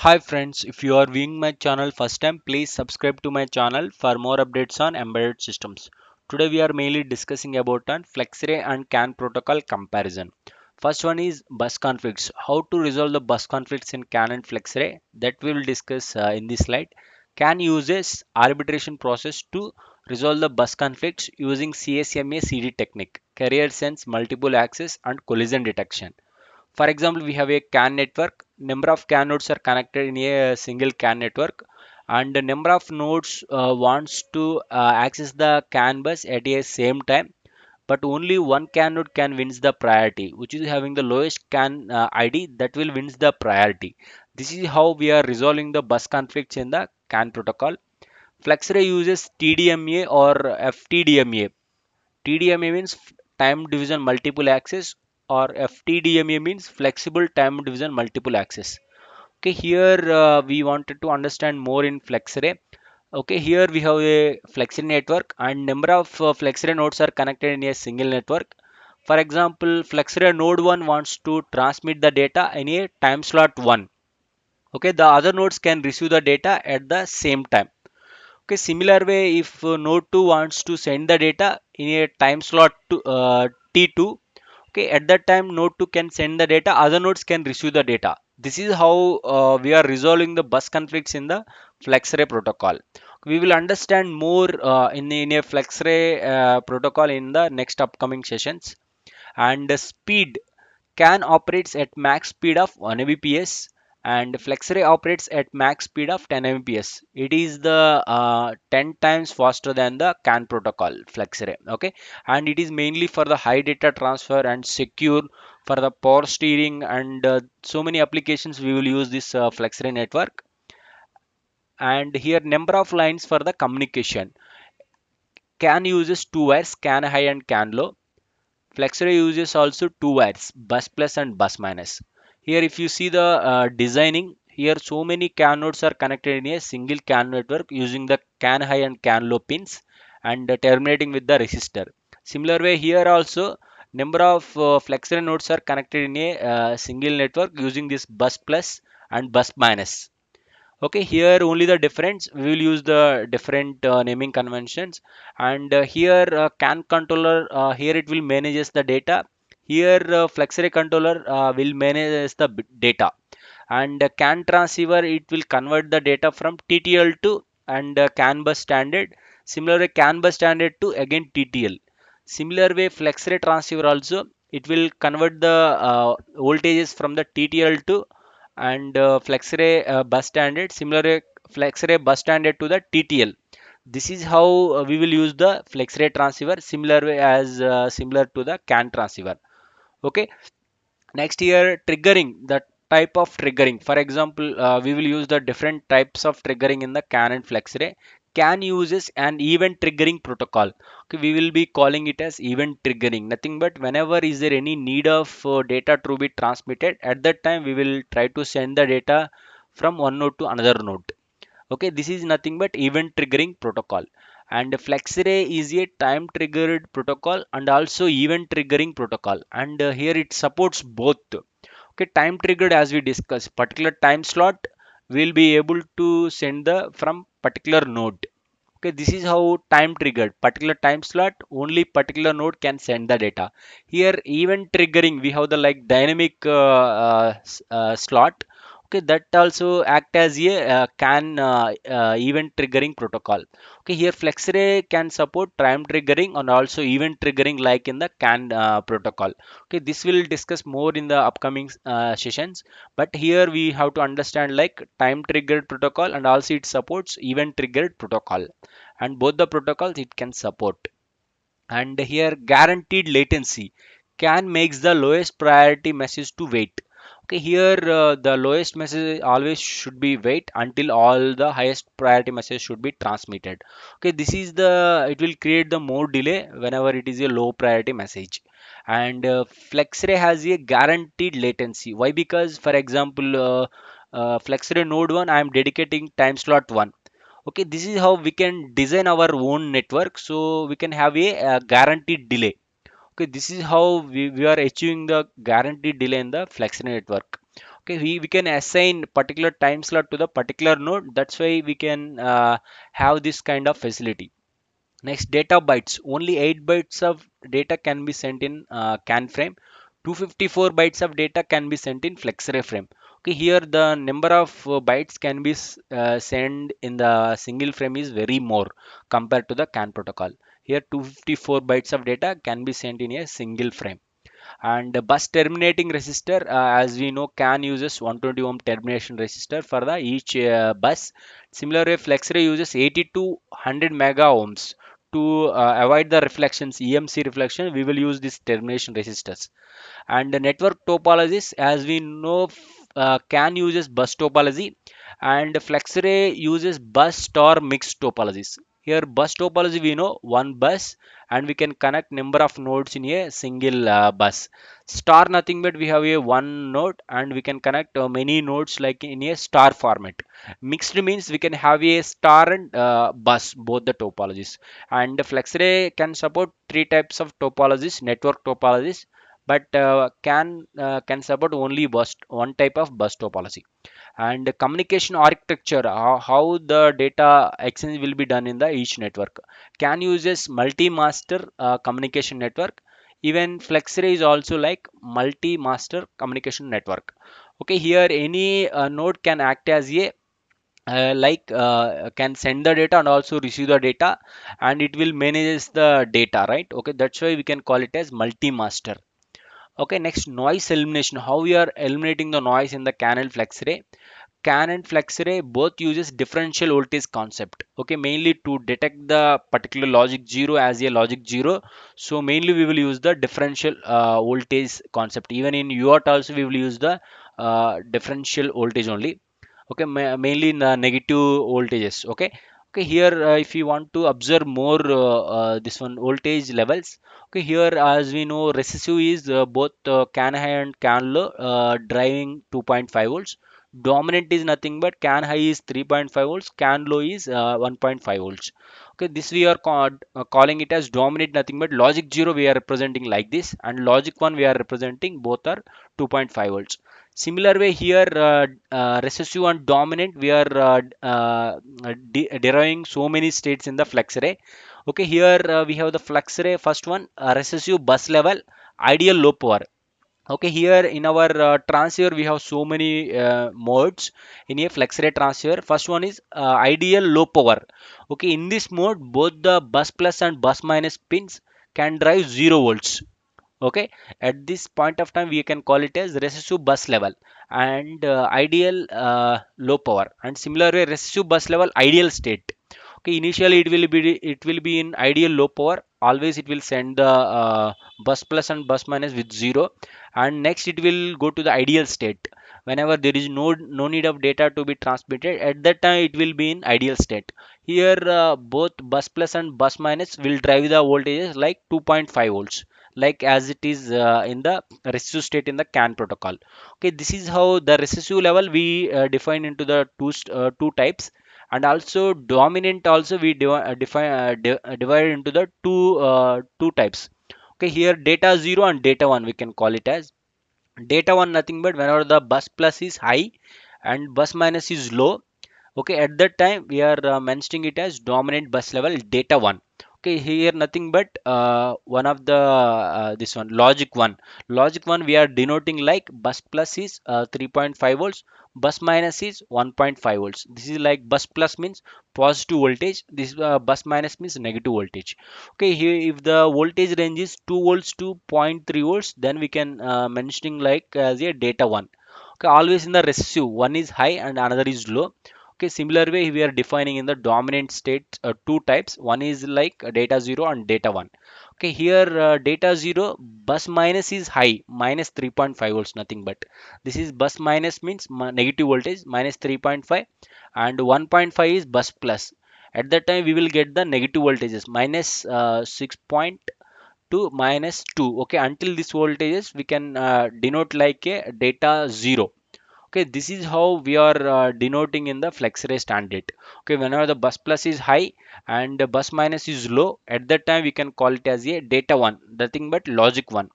Hi friends, if you are viewing my channel first time, please subscribe to my channel for more updates on embedded systems. Today we are mainly discussing about an Flexray and CAN protocol comparison. First one is bus conflicts. How to resolve the bus conflicts in CAN and Flexray, that we will discuss in this slide. CAN uses arbitration process to resolve the bus conflicts using CSMA CD technique, carrier sense, multiple access and collision detection. For example, we have a CAN network. Number of CAN nodes are connected in a single CAN network, and the number of nodes wants to access the CAN bus at a same time. But only one CAN node can wins the priority, which is having the lowest CAN ID that will wins the priority. This is how we are resolving the bus conflicts in the CAN protocol. Flexray uses TDMA or FTDMA. TDMA means time division multiple access, or FTDMA means flexible time division multiple access. Okay, here we wanted to understand more in FlexRay. Okay, here we have a FlexRay network and number of FlexRay nodes are connected in a single network. For example, FlexRay node 1 wants to transmit the data in a time slot 1. Okay, the other nodes can receive the data at the same time. Okay, similar way, if node 2 wants to send the data in a time slot to T2, okay, at that time node 2 can send the data, other nodes can receive the data. This is how we are resolving the bus conflicts in the Flexray protocol. We will understand more in a Flexray protocol in the next upcoming sessions. And the speed, CAN operates at max speed of 1 Mbps and FlexRay operates at max speed of 10 Mbps. It is the 10 times faster than the CAN protocol FlexRay. Okay, and it is mainly for the high data transfer and secure for the power steering and so many applications we will use this FlexRay network. And here number of lines for the communication. CAN uses two wires, CAN high and CAN low. Flexray uses also two wires, bus plus and bus minus. Here if you see the designing, here so many CAN nodes are connected in a single CAN network using the CAN high and CAN low pins and terminating with the resistor. Similar way here also number of Flexray nodes are connected in a single network using this bus plus and bus minus. Okay, here only the difference we will use the different naming conventions, and here CAN controller, here it will manages the data. Here Flexray controller will manage the data, and CAN transceiver it will convert the data from TTL to and CAN bus standard. Similar way CAN bus standard to again TTL. Similar way Flexray transceiver also it will convert the voltages from the TTL to and Flexray bus standard. Similar Flexray bus standard to the TTL. This is how we will use the Flexray transceiver similar way as similar to the CAN transceiver. Okay, next here triggering, the type of triggering. For example, we will use the different types of triggering in the CAN and Flexray. CAN uses an event triggering protocol. Okay, we will be calling it as event triggering. Nothing but whenever is there any need of data to be transmitted, at that time we will try to send the data from one node to another node. Okay, this is nothing but event triggering protocol. And Flexray is a time triggered protocol and also event triggering protocol, and here it supports both. Okay, time triggered, as we discussed, particular time slot will be able to send the from particular node. Okay, this is how time triggered, particular time slot only particular node can send the data. Here event triggering we have the like dynamic slot. Okay, that also act as a can event triggering protocol. Okay, here Flexray can support time triggering and also event triggering like in the CAN protocol. Okay, this will discuss more in the upcoming sessions, but here we have to understand like time triggered protocol and also it supports event triggered protocol, and both the protocols it can support. And here guaranteed latency, CAN makes the lowest priority message to wait. Okay, here the lowest message always should be wait until all the highest priority message should be transmitted. Okay, this is the, it will create the more delay whenever it is a low priority message. And Flexray has a guaranteed latency. Why? Because for example Flexray node 1 I am dedicating time slot 1. Okay, this is how we can design our own network, so we can have a, guaranteed delay. Okay, this is how we are achieving the guaranteed delay in the Flexray network. Okay, we can assign particular time slot to the particular node. That's why we can have this kind of facility. Next, data bytes. Only 8 bytes of data can be sent in CAN frame. 254 bytes of data can be sent in Flexray frame. Okay, here the number of bytes can be sent in the single frame is very more compared to the CAN protocol. Here 254 bytes of data can be sent in a single frame. And the bus terminating resistor, as we know, CAN uses 120 ohm termination resistor for the each bus. Similarly, Flexray uses 80 to 100 mega ohms. To avoid the reflections, EMC reflection, we will use this termination resistors. And the network topologies, as we know, CAN uses bus topology, and Flexray uses bus star mixed topologies. Here bus topology, we know one bus, and we can connect number of nodes in a single bus. Star, nothing but we have a one node and we can connect many nodes like in a star format. Mixed means we can have a star and bus, both the topologies. And Flexray can support three types of topologies: network topologies, but can support only bus, one type of bus topology. And the communication architecture, how the data exchange will be done in the each network. CAN uses multi-master communication network. Even Flexray is also like multi-master communication network. Okay, here any node can act as a can send the data and also receive the data, and it will manage the data, right? Okay, that's why we can call it as multi-master. Okay, next, noise elimination. How we are eliminating the noise in the CAN and Flexray. CAN and Flexray both uses differential voltage concept. Okay, mainly to detect the particular logic 0 as a logic 0. So mainly we will use the differential voltage concept. Even in UART also we will use the differential voltage only. Okay, mainly in the negative voltages. Okay, okay, here if you want to observe more this one voltage levels. Okay, here as we know, recessive is both CAN high and CAN low, driving 2.5 volts. Dominant is nothing but CAN high is 3.5 volts, CAN low is 1.5 volts. Okay, this we are calling it as dominant, nothing but logic 0 we are representing like this, and logic 1 we are representing both are 2.5 volts. Similar way here, recessive and dominant, we are deriving so many states in the Flexray. Okay, here we have the Flexray. First one, recessive bus level, ideal low power. Okay, here in our transceiver we have so many modes in a Flexray transceiver. First one is ideal low power. Okay, in this mode both the bus plus and bus minus pins can drive 0 volts. Okay, at this point of time we can call it as recessive bus level, and ideal low power. And similarly, recessive bus level ideal state. Okay, initially it will be in ideal low power. Always it will send the bus plus and bus minus with 0, and next it will go to the ideal state. Whenever there is no need of data to be transmitted, at that time it will be in ideal state. Here both bus plus and bus minus will drive the voltages like 2.5 volts, like as it is in the recessive state in the CAN protocol. Okay, this is how the recessive level we define into the two types. And also dominant also we divide into the two types. Okay, here data 0 and data 1 we can call it as. Data 1 nothing but whenever the bus plus is high and bus minus is low. Okay, at that time we are mentioning it as dominant bus level data 1. Okay, here nothing but one of the this one logic 1. Logic 1 we are denoting like bus plus is 3.5 volts, bus minus is 1.5 volts. This is like bus plus means positive voltage, this bus minus means negative voltage. Okay, here if the voltage range is 2 volts to 0.3 volts, then we can mentioning like as a data 1. Okay, always in the recessive, one is high and another is low. Okay, similar way we are defining in the dominant state two types. One is like data 0 and data 1. Okay, here data 0 bus minus is high, minus 3.5 volts, nothing but. This is bus minus means negative voltage, minus 3.5, and 1.5 is bus plus. At that time we will get the negative voltages, minus 6.2, minus 2. Okay, until this voltages we can denote like a data 0. Okay, this is how we are denoting in the Flexray standard. Okay, whenever the bus plus is high and the bus minus is low, at that time we can call it as a data 1, nothing but logic 1.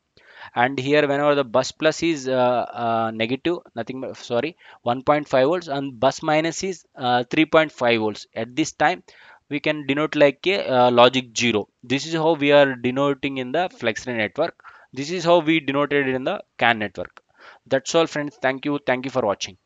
And here whenever the bus plus is negative, nothing sorry, 1.5 volts, and bus minus is 3.5 volts, at this time we can denote like a logic 0. This is how we are denoting in the Flexray network. This is how we denoted in the CAN network. That's all friends. Thank you for watching.